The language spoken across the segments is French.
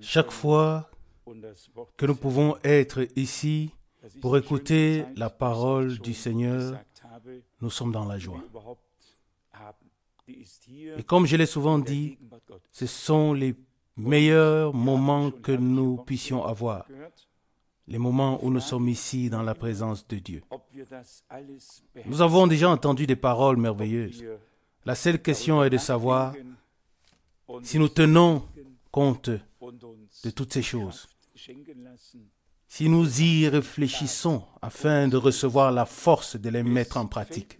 Chaque fois que nous pouvons être ici pour écouter la parole du Seigneur, nous sommes dans la joie. Et comme je l'ai souvent dit, ce sont les meilleurs moments que nous puissions avoir. Les moments où nous sommes ici dans la présence de Dieu. Nous avons déjà entendu des paroles merveilleuses. La seule question est de savoir si nous tenons compte de toutes ces choses. Si nous y réfléchissons afin de recevoir la force de les mettre en pratique.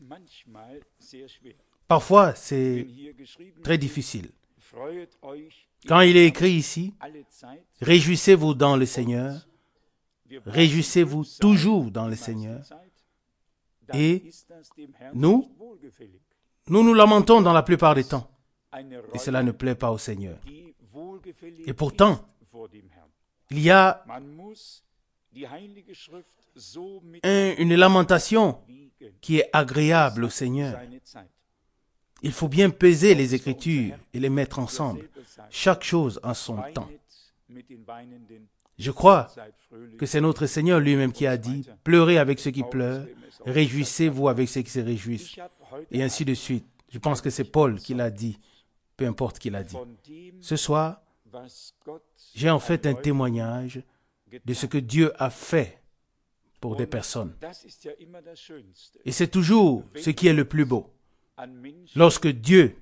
Parfois, c'est très difficile. Quand il est écrit ici, « Réjouissez-vous dans le Seigneur », réjouissez-vous toujours dans le Seigneur. Et nous lamentons dans la plupart des temps. Et cela ne plaît pas au Seigneur. Et pourtant, il y a une lamentation qui est agréable au Seigneur. Il faut bien peser les Écritures et les mettre ensemble. Chaque chose en son temps. Je crois que c'est notre Seigneur lui-même qui a dit « Pleurez avec ceux qui pleurent, réjouissez-vous avec ceux qui se réjouissent. » Et ainsi de suite. Je pense que c'est Paul qui l'a dit, peu importe qui l'a dit. Ce soir, j'ai en fait un témoignage de ce que Dieu a fait pour des personnes. Et c'est toujours ce qui est le plus beau. Lorsque Dieu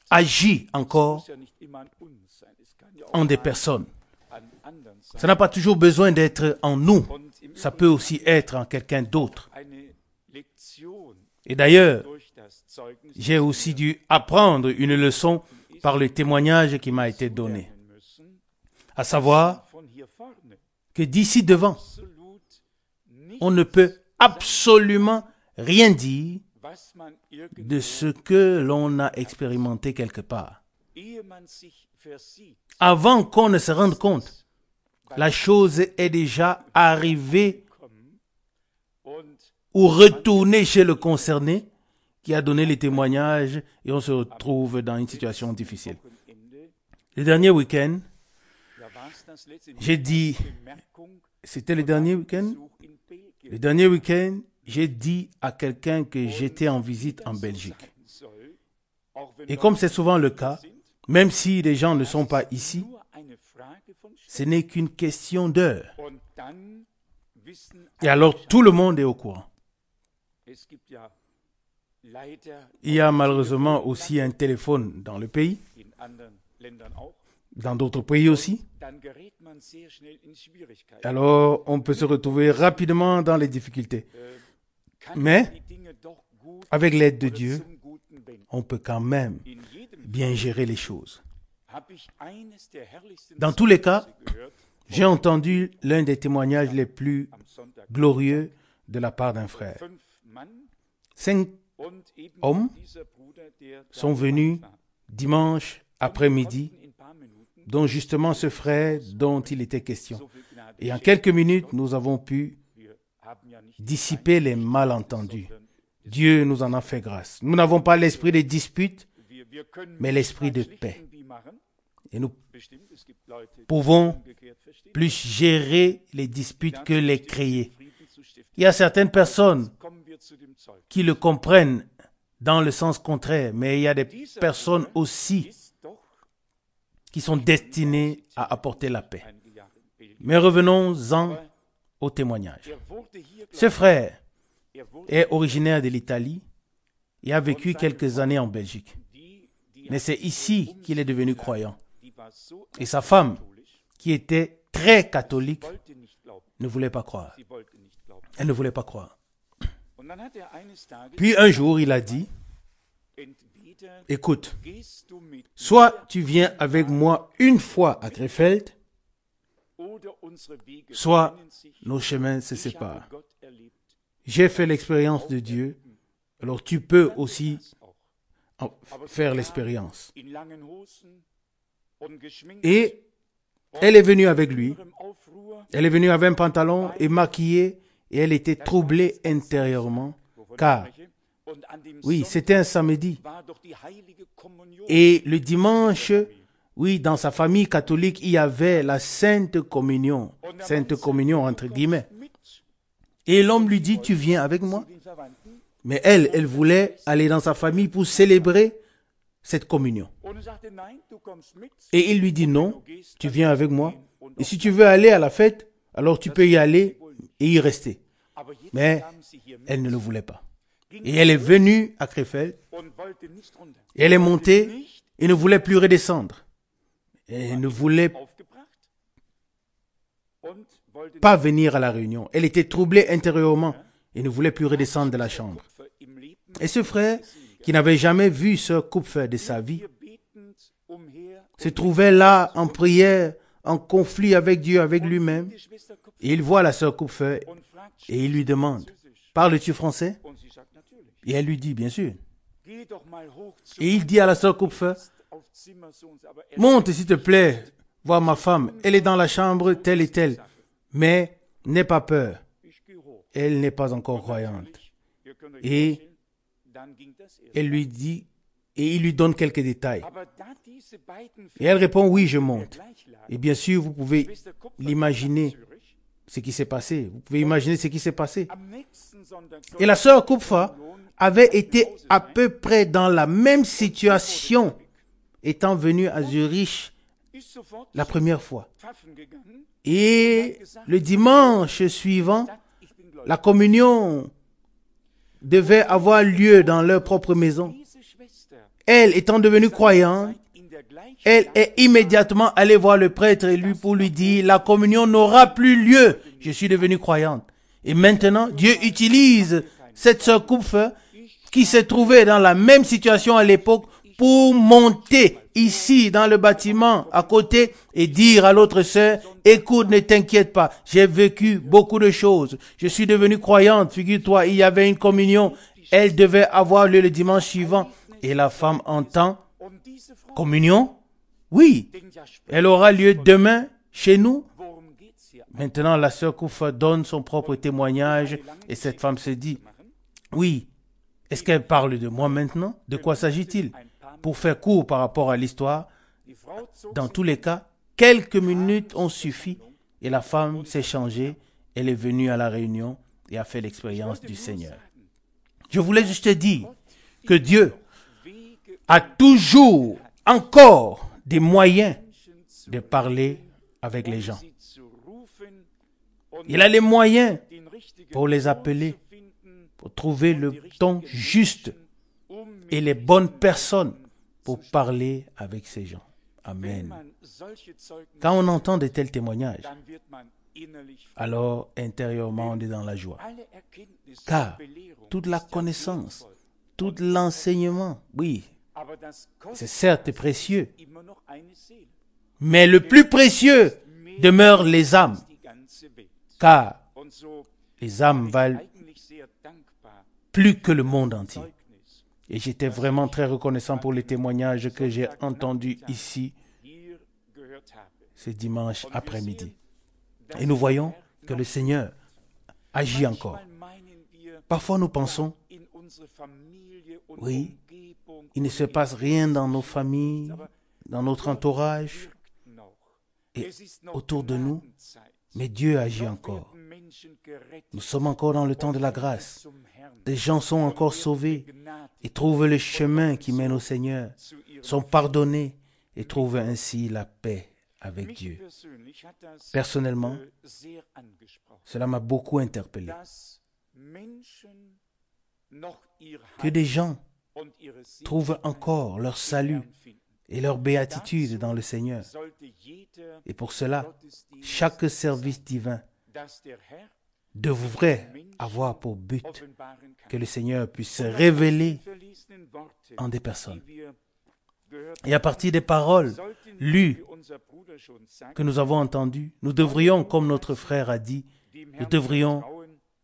agit encore en des personnes. Ça n'a pas toujours besoin d'être en nous. Ça peut aussi être en quelqu'un d'autre. Et d'ailleurs, j'ai aussi dû apprendre une leçon par le témoignage qui m'a été donné. À savoir que d'ici devant, on ne peut absolument rien dire de ce que l'on a expérimenté quelque part. Avant qu'on ne se rende compte, la chose est déjà arrivée ou retournée chez le concerné qui a donné les témoignages et on se retrouve dans une situation difficile. Le dernier week-end, j'ai dit, c'était le dernier week-end? Le dernier week-end, j'ai dit à quelqu'un que j'étais en visite en Belgique. Et comme c'est souvent le cas, même si les gens ne sont pas ici, ce n'est qu'une question d'heure. Et alors tout le monde est au courant. Il y a malheureusement aussi un téléphone dans le pays, dans d'autres pays aussi. Alors on peut se retrouver rapidement dans les difficultés. Mais avec l'aide de Dieu, on peut quand même bien gérer les choses. Dans tous les cas, j'ai entendu l'un des témoignages les plus glorieux de la part d'un frère. 5 hommes sont venus dimanche après-midi, dont justement ce frère dont il était question. Et en quelques minutes, nous avons pu dissiper les malentendus. Dieu nous en a fait grâce. Nous n'avons pas l'esprit de dispute, mais l'esprit de paix. Et nous pouvons plus gérer les disputes que les créer. Il y a certaines personnes qui le comprennent dans le sens contraire, mais il y a des personnes aussi qui sont destinées à apporter la paix. Mais revenons-en au témoignage. Ce frère est originaire de l'Italie et a vécu quelques années en Belgique. Mais c'est ici qu'il est devenu croyant. Et sa femme, qui était très catholique, ne voulait pas croire. Elle ne voulait pas croire. Puis un jour, il a dit, « Écoute, soit tu viens avec moi une fois à Krefeld, soit nos chemins se séparent. J'ai fait l'expérience de Dieu, alors tu peux aussi faire l'expérience. » Et elle est venue avec lui. Elle est venue avec un pantalon et maquillée et elle était troublée intérieurement car Oui, c'était un samedi. Et le dimanche, oui, dans sa famille catholique, il y avait la Sainte Communion entre guillemets. Et l'homme lui dit, tu viens avec moi? Mais elle voulait aller dans sa famille pour célébrer cette communion. Et il lui dit, non, tu viens avec moi. Et si tu veux aller à la fête, alors tu peux y aller et y rester. Mais elle ne le voulait pas. Et elle est venue à Krefeld. Et elle est montée et ne voulait plus redescendre. Elle ne voulait pas venir à la réunion. Elle était troublée intérieurement et ne voulait plus redescendre de la chambre. Et ce frère, qui n'avait jamais vu Sœur Kupfer de sa vie, se trouvait là en prière, en conflit avec Dieu, avec lui-même. Et il voit la Sœur Kupfer et il lui demande, « Parles-tu français ?» Et elle lui dit, « Bien sûr. » Et il dit à la Sœur Kupfer, « Monte s'il te plaît, voir ma femme. Elle est dans la chambre telle et telle. Mais n'aie pas peur. Elle n'est pas encore croyante. » Et elle lui dit, et il lui donne quelques détails. Et elle répond, oui, je monte. Et bien sûr, vous pouvez l'imaginer ce qui s'est passé. Vous pouvez imaginer ce qui s'est passé. Et la sœur Kupfer avait été à peu près dans la même situation, étant venue à Zurich la première fois. Et le dimanche suivant, la communion devait avoir lieu dans leur propre maison. Elle, étant devenue croyante, elle est immédiatement allée voir le prêtre pour lui dire, la communion n'aura plus lieu. Je suis devenue croyante. Et maintenant, Dieu utilise cette sœur Kupfer qui s'est trouvée dans la même situation à l'époque pour monter ici dans le bâtiment à côté et dire à l'autre sœur, écoute, ne t'inquiète pas, j'ai vécu beaucoup de choses. Je suis devenue croyante, figure-toi, il y avait une communion, elle devait avoir lieu le dimanche suivant. Et la femme entend, communion? Oui, elle aura lieu demain chez nous. Maintenant, la sœur Kupfer donne son propre témoignage et cette femme se dit, oui, est-ce qu'elle parle de moi maintenant? De quoi s'agit-il? Pour faire court par rapport à l'histoire, dans tous les cas, quelques minutes ont suffi et la femme s'est changée. Elle est venue à la réunion et a fait l'expérience du Seigneur. Je voulais juste te dire que Dieu a toujours encore des moyens de parler avec les gens. Il a les moyens pour les appeler, pour trouver le ton juste et les bonnes personnes pour parler avec ces gens. Amen. Quand on entend de tels témoignages, alors intérieurement on est dans la joie. Car toute la connaissance, tout l'enseignement, oui, c'est certes précieux, mais le plus précieux demeure les âmes, car les âmes valent plus que le monde entier. Et j'étais vraiment très reconnaissant pour les témoignages que j'ai entendus ici ce dimanche après-midi. Et nous voyons que le Seigneur agit encore. Parfois nous pensons, oui, il ne se passe rien dans nos familles, dans notre entourage et autour de nous, mais Dieu agit encore. Nous sommes encore dans le temps de la grâce. Des gens sont encore sauvés et trouvent le chemin qui mène au Seigneur, sont pardonnés et trouvent ainsi la paix avec Dieu. Personnellement, cela m'a beaucoup interpellé. Que des gens trouvent encore leur salut et leur béatitude dans le Seigneur. Et pour cela, chaque service divin devrait avoir pour but que le Seigneur puisse se révéler en des personnes. Et à partir des paroles lues que nous avons entendues, nous devrions, comme notre frère a dit, nous devrions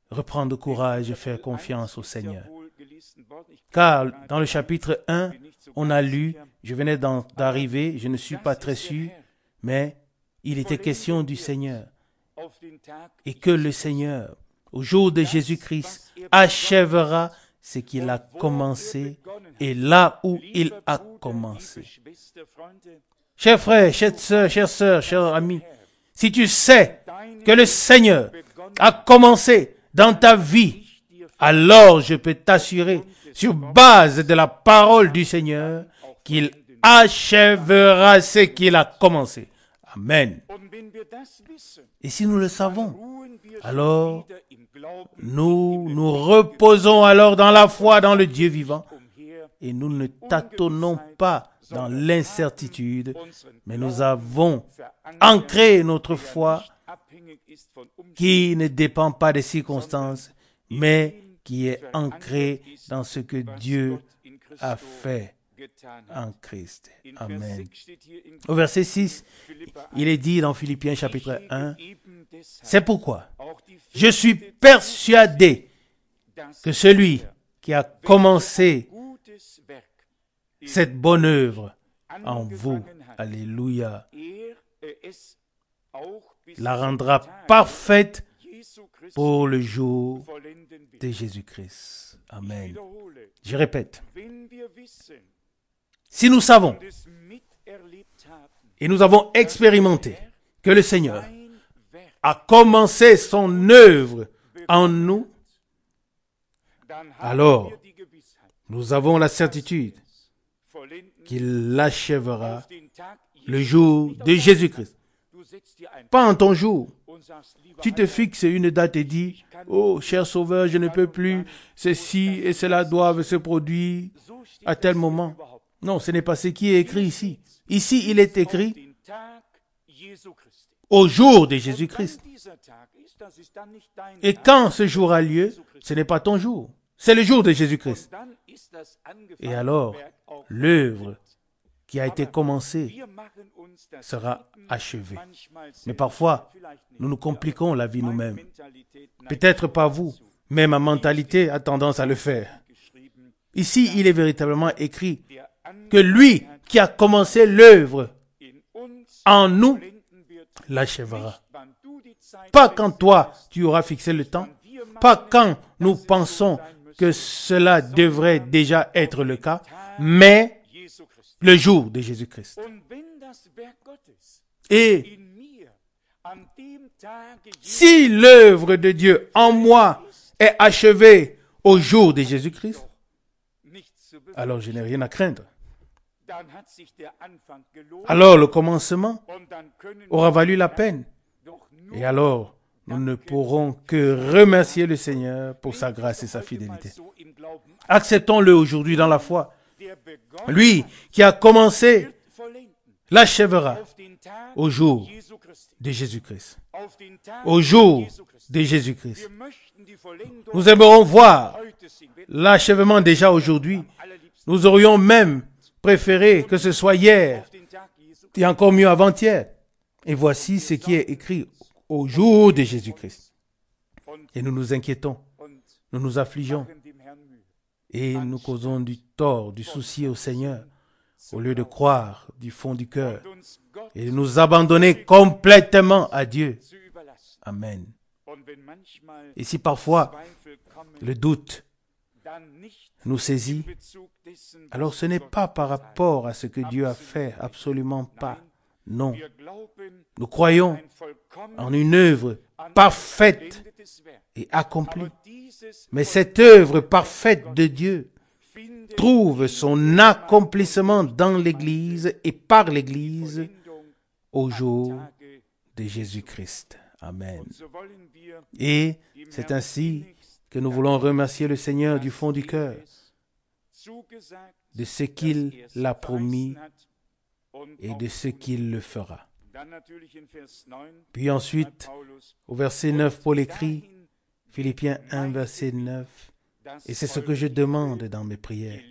reprendre courage et faire confiance au Seigneur. Car dans le chapitre 1, on a lu, je venais d'arriver, je ne suis pas très sûr, mais il était question du Seigneur. Et que le Seigneur, au jour de Jésus-Christ, achèvera ce qu'il a commencé et là où il a commencé. Chers frères, chères sœurs, chers amis, si tu sais que le Seigneur a commencé dans ta vie, alors je peux t'assurer, sur base de la parole du Seigneur, qu'il achèvera ce qu'il a commencé. Amen. Et si nous le savons, alors nous nous reposons alors dans la foi, dans le Dieu vivant, et nous ne tâtonnons pas dans l'incertitude, mais nous avons ancré notre foi qui ne dépend pas des circonstances, mais qui est ancrée dans ce que Dieu a fait en Christ. Amen. Au verset 6, il est dit dans Philippiens chapitre 1, c'est pourquoi je suis persuadé que celui qui a commencé cette bonne œuvre en vous, alléluia, la rendra parfaite pour le jour de Jésus-Christ. Amen. Je répète, si nous savons et nous avons expérimenté que le Seigneur a commencé son œuvre en nous, alors nous avons la certitude qu'il l'achèvera le jour de Jésus-Christ. Pas en ton jour. Tu te fixes une date et dis, oh, cher Sauveur, je ne peux plus, ceci et cela doivent se produire à tel moment. Non, ce n'est pas ce qui est écrit ici. Ici, il est écrit au jour de Jésus-Christ. Et quand ce jour a lieu, ce n'est pas ton jour. C'est le jour de Jésus-Christ. Et alors, l'œuvre qui a été commencée sera achevée. Mais parfois, nous nous compliquons la vie nous-mêmes. Peut-être pas vous, mais ma mentalité a tendance à le faire. Ici, il est véritablement écrit que lui qui a commencé l'œuvre en nous l'achèvera. Pas quand toi, tu auras fixé le temps, pas quand nous pensons que cela devrait déjà être le cas, mais le jour de Jésus-Christ. Et si l'œuvre de Dieu en moi est achevée au jour de Jésus-Christ, alors je n'ai rien à craindre. Alors le commencement aura valu la peine. Et alors, nous ne pourrons que remercier le Seigneur pour sa grâce et sa fidélité. Acceptons-le aujourd'hui dans la foi. Lui qui a commencé l'achèvera au jour de Jésus-Christ. Au jour de Jésus-Christ. Nous aimerons voir l'achèvement déjà aujourd'hui. Nous aurions même préféré que ce soit hier et encore mieux avant-hier. Et voici ce qui est écrit au jour de Jésus-Christ. Et nous nous inquiétons, nous nous affligeons et nous causons du tort, du souci au Seigneur au lieu de croire du fond du cœur et de nous abandonner complètement à Dieu. Amen. Et si parfois le doute nous saisit, alors ce n'est pas par rapport à ce que Dieu a fait, absolument pas. Non. Nous croyons en une œuvre parfaite et accomplie. Mais cette œuvre parfaite de Dieu trouve son accomplissement dans l'Église et par l'Église au jour de Jésus-Christ. Amen. Et c'est ainsi que nous voulons remercier le Seigneur du fond du cœur de ce qu'il l'a promis et de ce qu'il le fera. Puis ensuite, au verset 9, Paul écrit, Philippiens 1, verset 9, et c'est ce que je demande dans mes prières.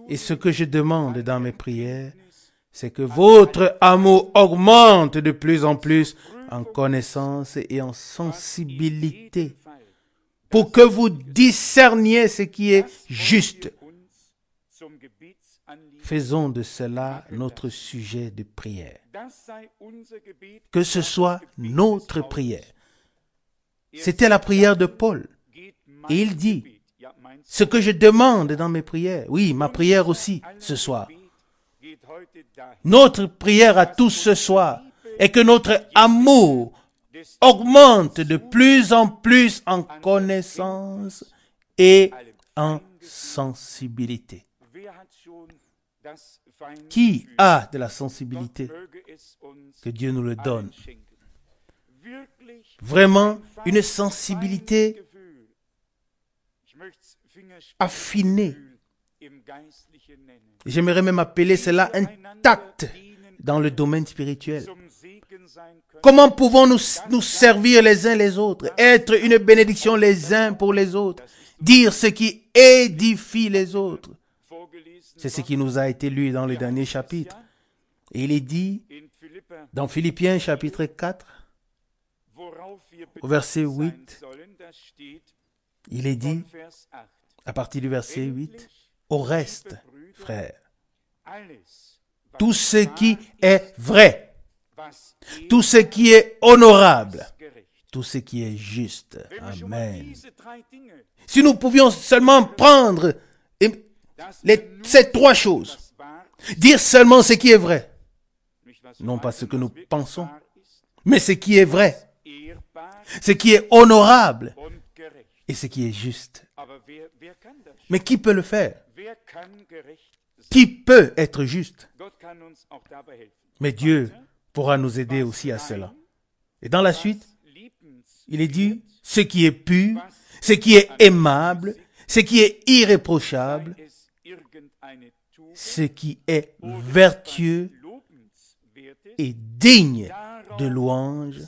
Et ce que je demande dans mes prières, c'est que votre amour augmente de plus en plus en connaissance et en sensibilité, pour que vous discerniez ce qui est juste. Faisons de cela notre sujet de prière. Que ce soit notre prière. C'était la prière de Paul. Et il dit, ce que je demande dans mes prières, oui, ma prière aussi ce soir. Notre prière à tous ce soir est que notre amour augmente de plus en plus en connaissance et en sensibilité. Qui a de la sensibilité? Que Dieu nous le donne. Vraiment une sensibilité affinée. J'aimerais même appeler cela un tact dans le domaine spirituel. Comment pouvons-nous nous servir les uns les autres, être une bénédiction les uns pour les autres, dire ce qui édifie les autres? C'est ce qui nous a été lu dans le dernier chapitre. Et il est dit dans Philippiens chapitre 4, au verset 8, il est dit, à partir du verset 8, au reste, frères, tout ce qui est vrai, tout ce qui est honorable, tout ce qui est juste. Amen. Si nous pouvions seulement prendre ces trois choses, dire seulement ce qui est vrai, non pas ce que nous pensons, mais ce qui est vrai, ce qui est honorable et ce qui est juste. Mais qui peut le faire? Qui peut être juste? Mais Dieu pourra nous aider aussi à cela. Et dans la suite, il est dit, ce qui est pur, ce qui est aimable, ce qui est irréprochable, ce qui est vertueux et digne de louange,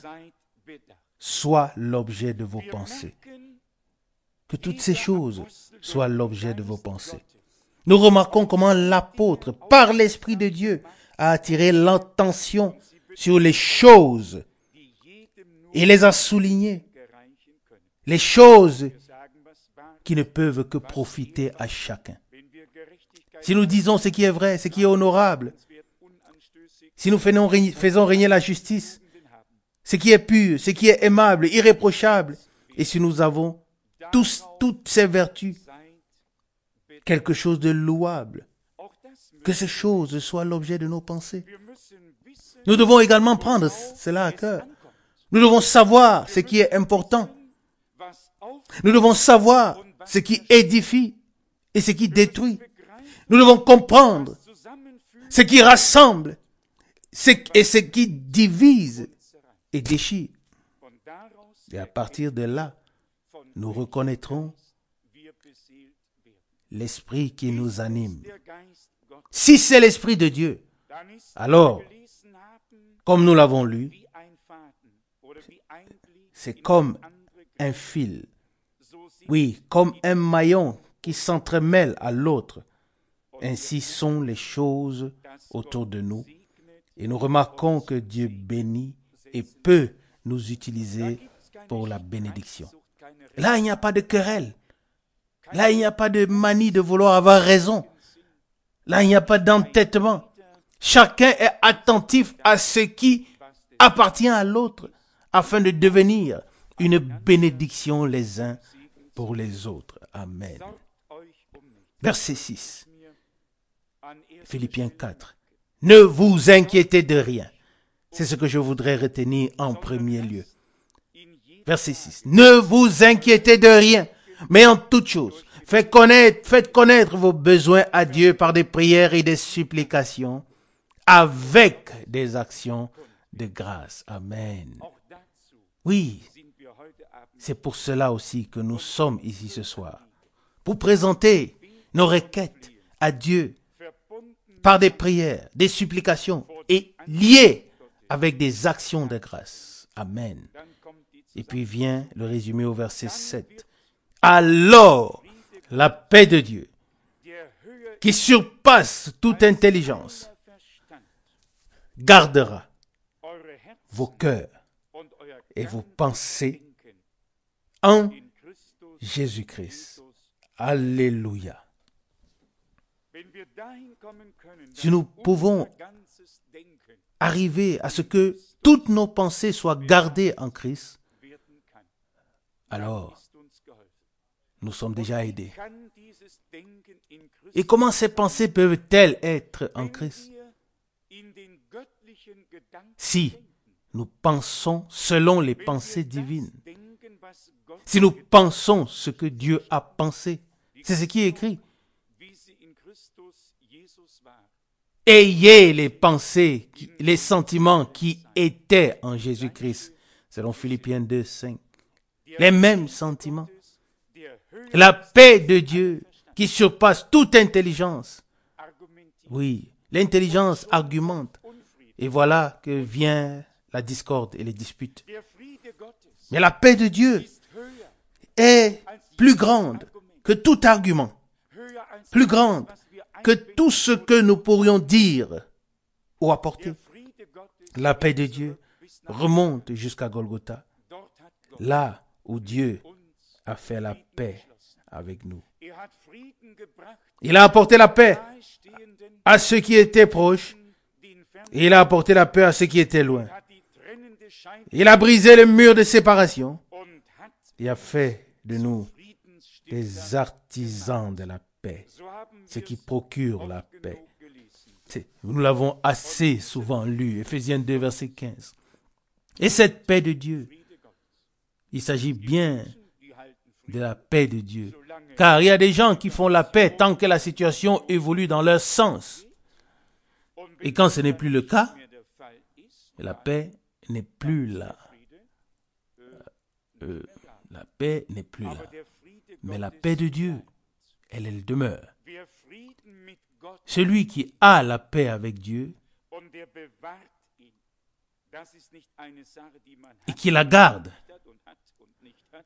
soit l'objet de vos pensées. Que toutes ces choses soient l'objet de vos pensées. Nous remarquons comment l'apôtre, par l'Esprit de Dieu, a attiré l'attention sur les choses et les a soulignées. Les choses qui ne peuvent que profiter à chacun. Si nous disons ce qui est vrai, ce qui est honorable, si nous faisons régner la justice, ce qui est pur, ce qui est aimable, irréprochable, et si nous avons toutes ces vertus, quelque chose de louable, que ces choses soient l'objet de nos pensées. Nous devons également prendre cela à cœur. Nous devons savoir ce qui est important. Nous devons savoir ce qui édifie et ce qui détruit. Nous devons comprendre ce qui rassemble et ce qui divise et déchire. Et à partir de là, nous reconnaîtrons l'esprit qui nous anime. Si c'est l'esprit de Dieu, alors, comme nous l'avons lu, c'est comme un fil. Oui, comme un maillon qui s'entremêle à l'autre. Ainsi sont les choses autour de nous. Et nous remarquons que Dieu bénit et peut nous utiliser pour la bénédiction. Là, il n'y a pas de querelle. Là, il n'y a pas de manie de vouloir avoir raison. Là, il n'y a pas d'entêtement. Chacun est attentif à ce qui appartient à l'autre afin de devenir une bénédiction les uns pour les autres. Amen. Verset 6. Philippiens 4. Ne vous inquiétez de rien. C'est ce que je voudrais retenir en premier lieu. Verset 6. Ne vous inquiétez de rien, mais en toute chose, faites connaître vos besoins à Dieu par des prières et des supplications, avec des actions de grâce. Amen. Oui, c'est pour cela aussi que nous sommes ici ce soir, pour présenter nos requêtes à Dieu par des prières, des supplications et liées avec des actions de grâce. Amen. Et puis vient le résumé au verset 7. Alors, la paix de Dieu, qui surpasse toute intelligence, gardera vos cœurs et vos pensées en Jésus-Christ. Alléluia. Si nous pouvons arriver à ce que toutes nos pensées soient gardées en Christ, alors nous sommes déjà aidés. Et comment ces pensées peuvent-elles être en Christ? Si nous pensons selon les pensées divines, si nous pensons ce que Dieu a pensé, c'est ce qui est écrit. Ayez les pensées, les sentiments qui étaient en Jésus-Christ, selon Philippiens 2, 5. Les mêmes sentiments. La paix de Dieu qui surpasse toute intelligence. Oui, l'intelligence argumente. Et voilà que vient la discorde et les disputes. Mais la paix de Dieu est plus grande que tout argument, plus grande que tout ce que nous pourrions dire ou apporter. La paix de Dieu remonte jusqu'à Golgotha, là où Dieu a fait la paix avec nous. Il a apporté la paix à ceux qui étaient proches, et il a apporté la paix à ceux qui étaient loin. Il a brisé le mur de séparation et a fait de nous des artisans de la paix, ce qui procure la paix. Nous l'avons assez souvent lu, Éphésiens 2, verset 15. Et cette paix de Dieu, il s'agit bien de la paix de Dieu. Car il y a des gens qui font la paix tant que la situation évolue dans leur sens. Et quand ce n'est plus le cas, la paix n'est plus là. La paix n'est plus là. Mais la paix de Dieu, elle demeure. Celui qui a la paix avec Dieu et qui la garde,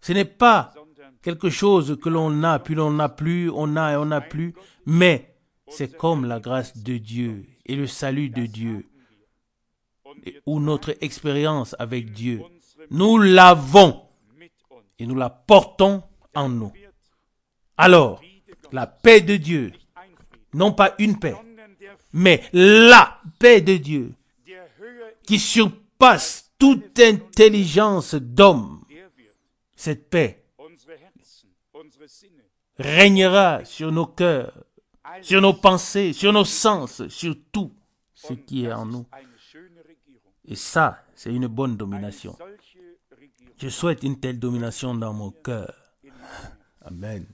ce n'est pas quelque chose que l'on a, puis l'on n'a plus, on a et on n'a plus, mais c'est comme la grâce de Dieu et le salut de Dieu, ou notre expérience avec Dieu. Nous l'avons et nous la portons en nous. Alors, la paix de Dieu, non pas une paix, mais la paix de Dieu, qui surpasse toute intelligence d'homme, cette paix régnera sur nos cœurs, sur nos pensées, sur nos sens, sur tout ce qui est en nous. Et ça, c'est une bonne domination. Je souhaite une telle domination dans mon cœur. Amen.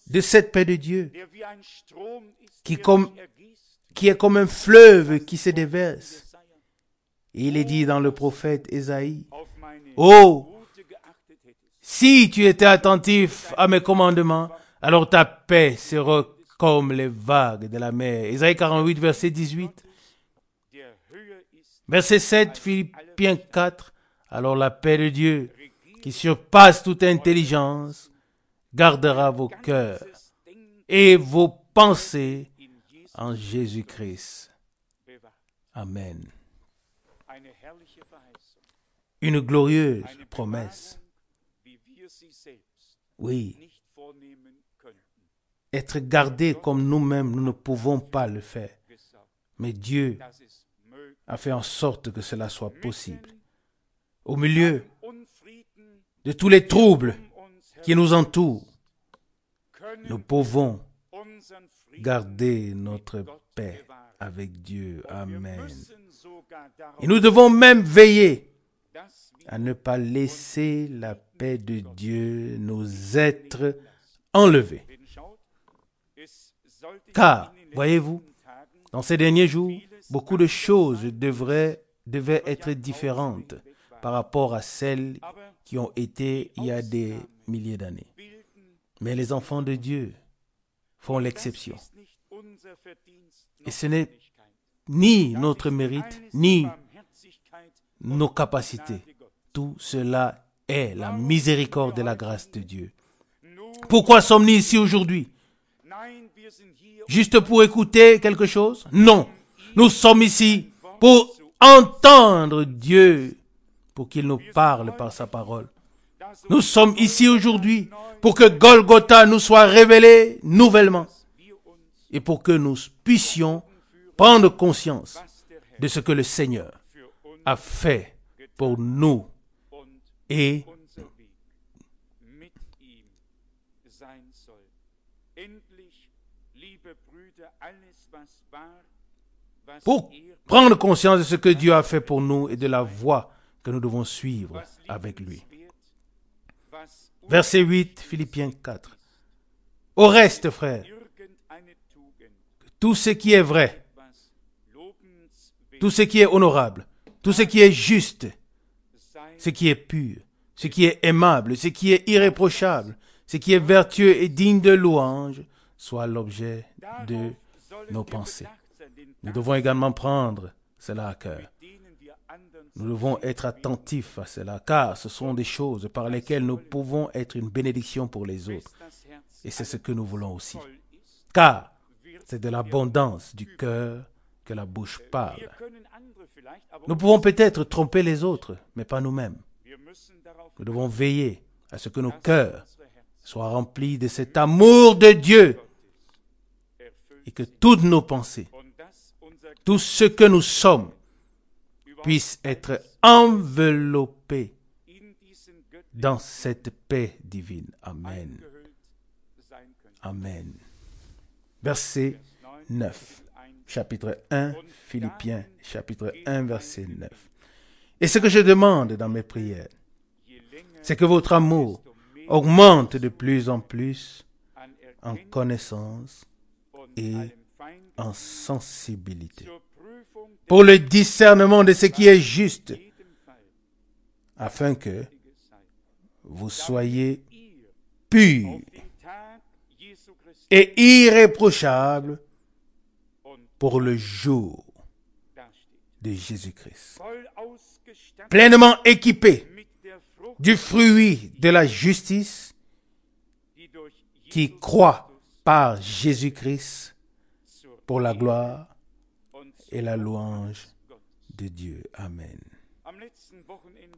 De cette paix de Dieu, qui est comme un fleuve qui se déverse. Et il est dit dans le prophète Ésaïe, « Oh, si tu étais attentif à mes commandements, alors ta paix sera comme les vagues de la mer. » Ésaïe 48, verset 18. Verset 7, Philippiens 4. Alors la paix de Dieu, qui surpasse toute intelligence, gardera vos cœurs et vos pensées en Jésus-Christ. Amen. Une glorieuse promesse. Oui. Être gardé comme nous-mêmes, nous ne pouvons pas le faire. Mais Dieu a fait en sorte que cela soit possible. Au milieu de tous les troubles qui nous entourent, nous pouvons garder notre paix avec Dieu. Amen. Et nous devons même veiller à ne pas laisser la paix de Dieu nous être enlevée. Car, voyez-vous, dans ces derniers jours, beaucoup de choses devaient être différentes par rapport à celles qui ont été il y a des milliers d'années. Mais les enfants de Dieu font l'exception. Et ce n'est ni notre mérite, ni nos capacités. Tout cela est la miséricorde et la grâce de Dieu. Pourquoi sommes-nous ici aujourd'hui? Juste pour écouter quelque chose? Non. Nous sommes ici pour entendre Dieu, pour qu'il nous parle par sa parole. Nous sommes ici aujourd'hui pour que Golgotha nous soit révélé nouvellement et pour que nous puissions prendre conscience de ce que le Seigneur a fait pour nous et Pour prendre conscience de ce que Dieu a fait pour nous et de la voie que nous devons suivre avec lui. Verset 8, Philippiens 4. Au reste, frères, tout ce qui est vrai, tout ce qui est honorable, tout ce qui est juste, ce qui est pur, ce qui est aimable, ce qui est irréprochable, ce qui est vertueux et digne de louange, soit l'objet de nos pensées. Nous devons également prendre cela à cœur. Nous devons être attentifs à cela, car ce sont des choses par lesquelles nous pouvons être une bénédiction pour les autres. Et c'est ce que nous voulons aussi. Car c'est de l'abondance du cœur que la bouche parle. Nous pouvons peut-être tromper les autres, mais pas nous-mêmes. Nous devons veiller à ce que nos cœurs soient remplis de cet amour de Dieu et que toutes nos pensées, tout ce que nous sommes, puisse être enveloppé dans cette paix divine. Amen. Amen. Verset 9. Chapitre 1, Philippiens, chapitre 1, verset 9. Et ce que je demande dans mes prières, c'est que votre amour augmente de plus en plus en connaissance et en sensibilité, pour le discernement de ce qui est juste, afin que vous soyez purs et irréprochables pour le jour de Jésus-Christ, pleinement équipés du fruit de la justice qui croît par Jésus-Christ pour la gloire et la louange de Dieu. Amen.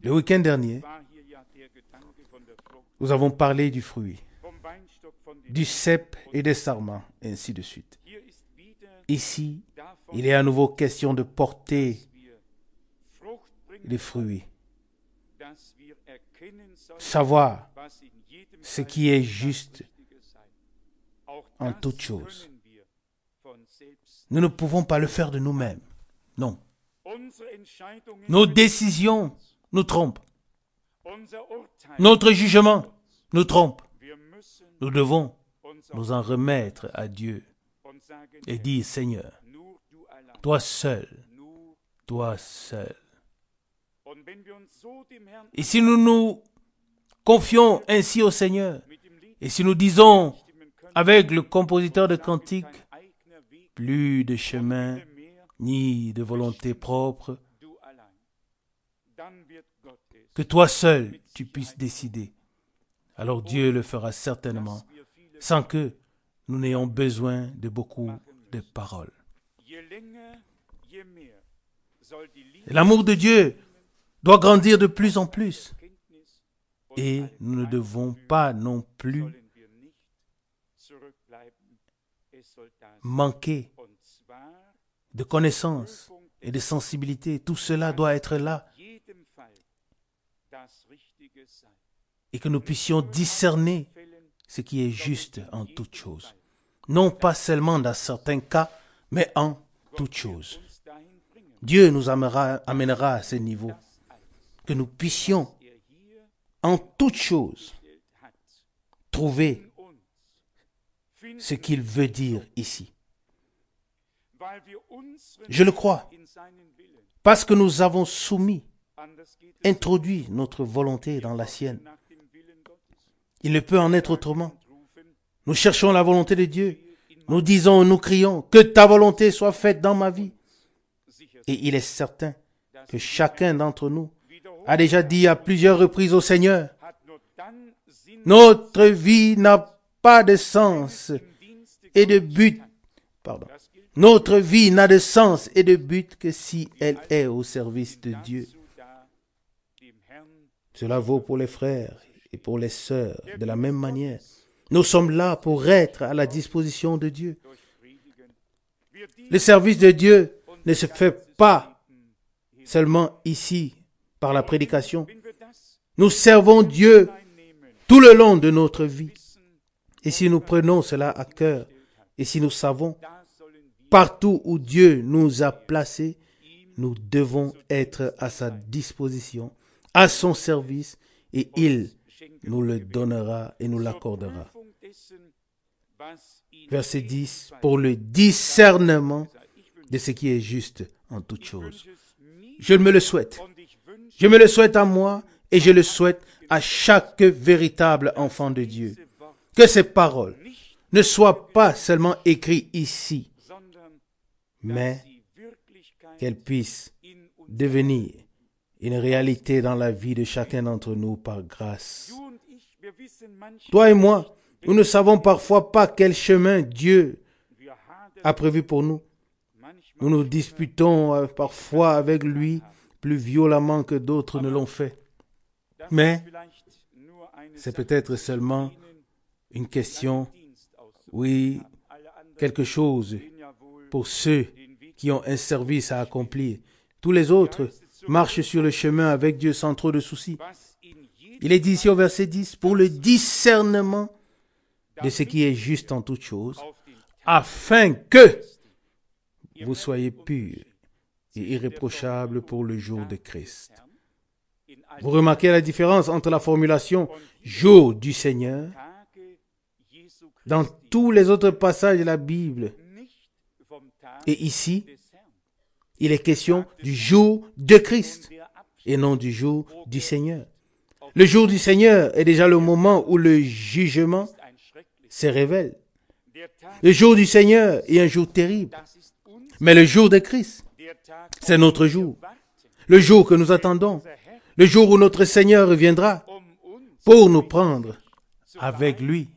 Le week-end dernier, nous avons parlé du fruit, du cep et des sarments, et ainsi de suite. Ici, il est à nouveau question de porter les fruits, savoir ce qui est juste en toutes choses. Nous ne pouvons pas le faire de nous-mêmes. Non. Nos décisions nous trompent. Notre jugement nous trompe. Nous devons nous en remettre à Dieu et dire, Seigneur, toi seul, toi seul. Et si nous nous confions ainsi au Seigneur, et si nous disons avec le compositeur de cantiques, plus de chemin, ni de volonté propre, que toi seul tu puisses décider, alors Dieu le fera certainement, sans que nous n'ayons besoin de beaucoup de paroles. L'amour de Dieu doit grandir de plus en plus. Et nous ne devons pas non plus manquer de connaissances et de sensibilité. Tout cela doit être là. Et que nous puissions discerner ce qui est juste en toutes choses. Non pas seulement dans certains cas, mais en toutes choses. Dieu nous amènera à ce niveau. Que nous puissions en toutes choses trouver ce qu'il veut dire ici. Je le crois, parce que nous avons introduit notre volonté dans la sienne. Il ne peut en être autrement. Nous cherchons la volonté de Dieu. Nous disons, nous crions, que ta volonté soit faite dans ma vie. Et il est certain que chacun d'entre nous a déjà dit à plusieurs reprises au Seigneur, notre vie n'a pas de sens et de but. Notre vie n'a de sens et de but que si elle est au service de Dieu. Cela vaut pour les frères et pour les sœurs de la même manière. Nous sommes là pour être à la disposition de Dieu. Le service de Dieu ne se fait pas seulement ici par la prédication. Nous servons Dieu tout le long de notre vie. Et si nous prenons cela à cœur, et si nous savons, partout où Dieu nous a placés, nous devons être à sa disposition, à son service, et il nous le donnera et nous l'accordera. Verset 10, pour le discernement de ce qui est juste en toutes choses. Je me le souhaite. Je me le souhaite à moi et je le souhaite à chaque véritable enfant de Dieu. Que ces paroles ne soient pas seulement écrites ici, mais qu'elles puissent devenir une réalité dans la vie de chacun d'entre nous par grâce. Toi et moi, nous ne savons parfois pas quel chemin Dieu a prévu pour nous. Nous nous disputons parfois avec lui plus violemment que d'autres ne l'ont fait. Mais c'est peut-être seulement une question, oui, quelque chose pour ceux qui ont un service à accomplir. Tous les autres marchent sur le chemin avec Dieu sans trop de soucis. Il est dit ici au verset 10, pour le discernement de ce qui est juste en toutes choses, afin que vous soyez purs et irréprochables pour le jour de Christ. Vous remarquez la différence entre la formulation « jour du Seigneur » dans tous les autres passages de la Bible. Et ici, il est question du jour de Christ et non du jour du Seigneur. Le jour du Seigneur est déjà le moment où le jugement se révèle. Le jour du Seigneur est un jour terrible. Mais le jour de Christ, c'est notre jour. Le jour que nous attendons. Le jour où notre Seigneur reviendra pour nous prendre avec lui.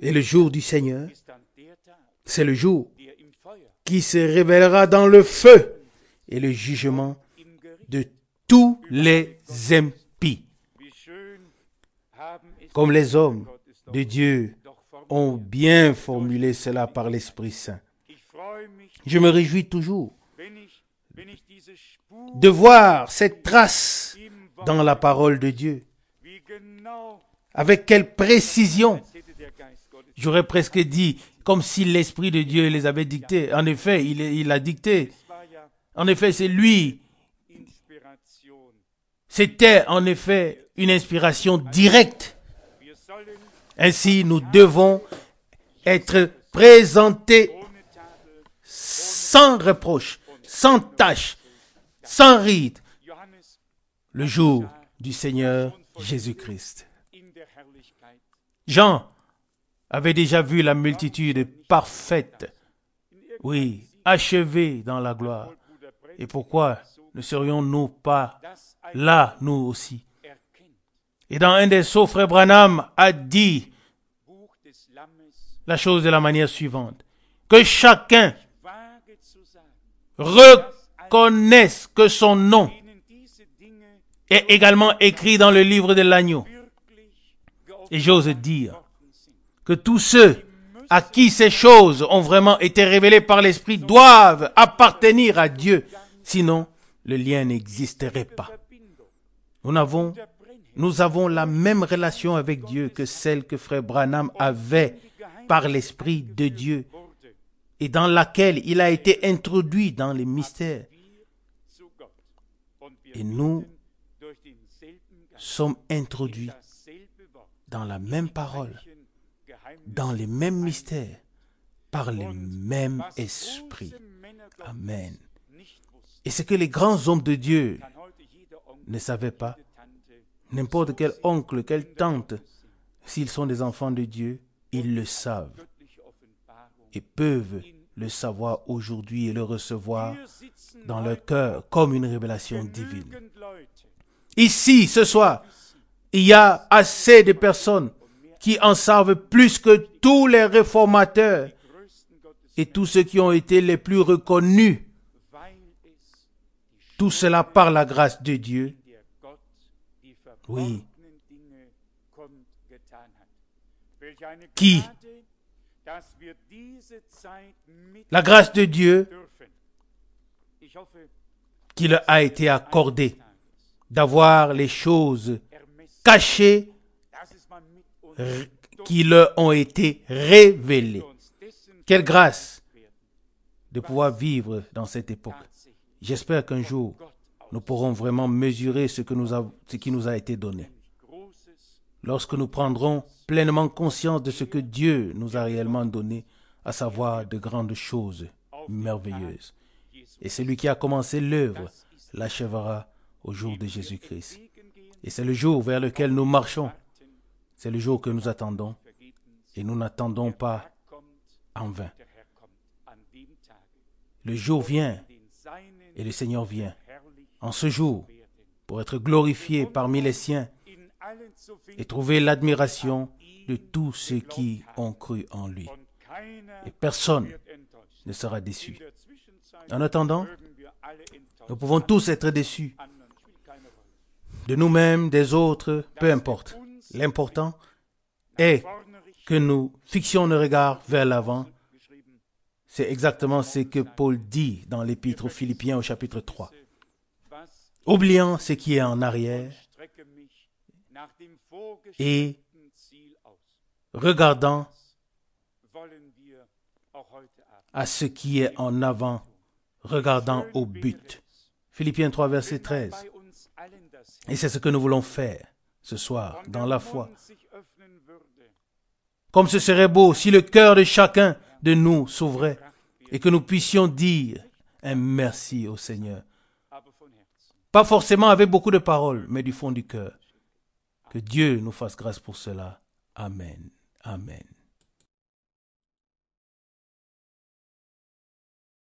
Et le jour du Seigneur, c'est le jour qui se révélera dans le feu et le jugement de tous les impies. Comme les hommes de Dieu ont bien formulé cela par l'Esprit Saint. Je me réjouis toujours de voir cette trace dans la parole de Dieu. Avec quelle précision, j'aurais presque dit, comme si l'Esprit de Dieu les avait dictés. En effet, il a dicté. En effet, c'est lui. C'était en effet une inspiration directe. Ainsi, nous devons être présentés sans reproche, sans tache, sans ride, le jour du Seigneur Jésus-Christ. Jean avait déjà vu la multitude parfaite, oui, achevée dans la gloire. Et pourquoi ne serions-nous pas là, nous aussi? Et dans un des sceaux, Frère Branham a dit la chose de la manière suivante, que chacun reconnaisse que son nom est également écrit dans le livre de l'agneau. Et j'ose dire que tous ceux à qui ces choses ont vraiment été révélées par l'Esprit doivent appartenir à Dieu. Sinon, le lien n'existerait pas. Nous avons la même relation avec Dieu que celle que Frère Branham avait par l'Esprit de Dieu et dans laquelle il a été introduit dans les mystères. Et nous sommes introduits dans la même parole, dans les mêmes mystères, par le même esprit. Amen. Et ce que les grands hommes de Dieu ne savaient pas, n'importe quel oncle, quelle tante, s'ils sont des enfants de Dieu, ils le savent et peuvent le savoir aujourd'hui et le recevoir dans leur cœur comme une révélation divine. Ici, ce soir, il y a assez de personnes qui en savent plus que tous les réformateurs et tous ceux qui ont été les plus reconnus. Tout cela par la grâce de Dieu. Oui. Qui? La grâce de Dieu qui leur a été accordée d'avoir les choses cachées qui leur ont été révélés. Quelle grâce de pouvoir vivre dans cette époque. J'espère qu'un jour, nous pourrons vraiment mesurer ce qui nous a été donné. Lorsque nous prendrons pleinement conscience de ce que Dieu nous a réellement donné, à savoir de grandes choses merveilleuses. Et celui qui a commencé l'œuvre l'achèvera au jour de Jésus-Christ. Et c'est le jour vers lequel nous marchons. C'est le jour que nous attendons. Et nous n'attendons pas en vain. Le jour vient et le Seigneur vient. En ce jour, pour être glorifié parmi les siens et trouver l'admiration de tous ceux qui ont cru en lui. Et personne ne sera déçu. En attendant, nous pouvons tous être déçus. De nous-mêmes, des autres, peu importe. L'important est que nous fixions nos regards vers l'avant. C'est exactement ce que Paul dit dans l'Épître aux Philippiens au chapitre 3. Oubliant ce qui est en arrière et regardant à ce qui est en avant, regardant au but. Philippiens 3, verset 13. Et c'est ce que nous voulons faire ce soir, dans la foi. Comme ce serait beau si le cœur de chacun de nous s'ouvrait et que nous puissions dire un merci au Seigneur. Pas forcément avec beaucoup de paroles, mais du fond du cœur. Que Dieu nous fasse grâce pour cela. Amen. Amen.